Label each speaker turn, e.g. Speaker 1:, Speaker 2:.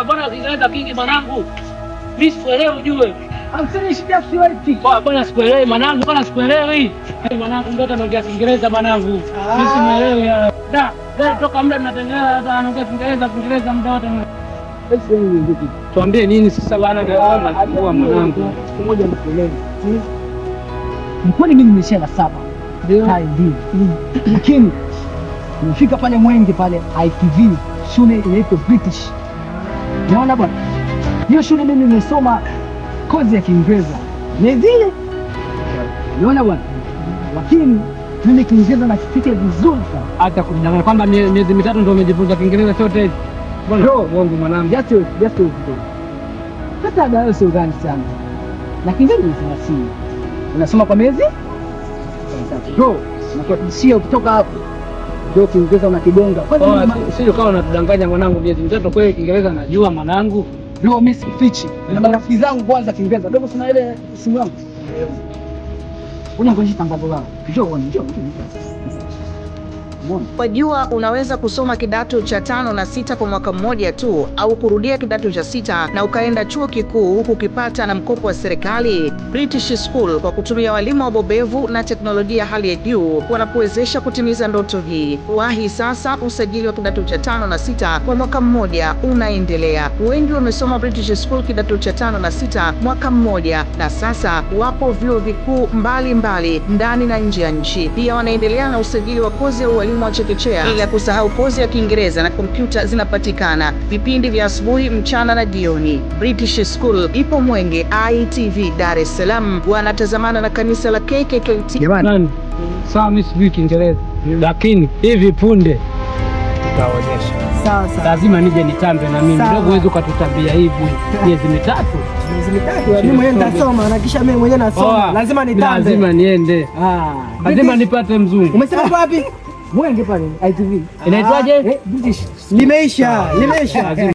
Speaker 1: Bwana Kiingereza kingi mwanangu. Mimi sikuelewi ujue.
Speaker 2: Hamsini siwezi.
Speaker 1: Bwana sikuelewi mwanangu, bwana sikuelewi. Mwanangu ndio anaongea Kiingereza mwanangu. Mimi simuelewi. Da, toka muda tunatengeneza hata anaongea Kiingereza muda wote. Tuambie nini sasa bwana gaona kwa mwanangu.
Speaker 2: Mmoja mkuelewi. Mkwani mimi nimesema 7. Ndio. Lakini nimefika pale Mwenge pale ITV, shule inaitwa British. Unaona bwana? Hiyo shule mimi nimesoma kozi ya Kiingereza. Ni vile. Unaona bwana? Lakini mimi Kiingereza nakifika vizuri sana.
Speaker 1: Hata kudanganya kwamba miezi mitatu ndio umejifunza Kiingereza chote. Bwana wangu mwanangu.
Speaker 2: Just hata ndio sio gani sana. Lakini mimi ninasema unasoma kwa miezi? Bro, nakuhakikishia ukitoka hapo ndio Kiingereza unakigonga.
Speaker 1: Sio kama unatudanganya mwanangu, miezi mitatu kweli Kiingereza najua mwanangu.
Speaker 2: Bro, mimi sifichi. Na marafiki zangu kwanza Kiingereza. Ndio kuna ile simu yangu. Unangoje tangazo lao. Njoo.
Speaker 3: Wajua unaweza kusoma kidato cha 5 na 6 kwa mwaka mmoja tu au kurudia kidato cha 6 na ukaenda chuo kikuu huku ukipata na mkopo wa serikali. British School kwa kutumia walimu wabobevu na teknolojia hali ya juu wanakuwezesha kutimiza ndoto hii. Wahi sasa, usajili wa kidato cha 5 na 6 kwa mwaka mmoja unaendelea. Wengi wamesoma British School kidato cha 5 na 6 mwaka mmoja na sasa wapo vyuo vikuu mbalimbali ndani na nje ya nchi. Pia wanaendelea na usajili wa kozi ya walimu wa chekechea, bila kusahau kozi ya Kiingereza na kompyuta zinapatikana. Vipindi vya asubuhi, mchana na jioni. British School ipo Mwenge ITV Dar es Salaam, wanatazamana na kanisa la KKKT.
Speaker 1: Jamani, sawa mimi sijui Kiingereza, lakini hivi punde tutaonyesha.
Speaker 2: Sawa.
Speaker 1: Lazima nije nitambe na mimi. Ndogo uweze ukatutambia hivi miezi mitatu.
Speaker 2: Mimi mwenyewe nitasoma na kisha mimi mwenyewe nasoma. Lazima nitambe.
Speaker 1: Lazima niende. Lazima nipate mzungu.
Speaker 2: Umesema wapi? Mwenge pale ITV.
Speaker 1: Inaitwaje?
Speaker 2: British. Limeisha.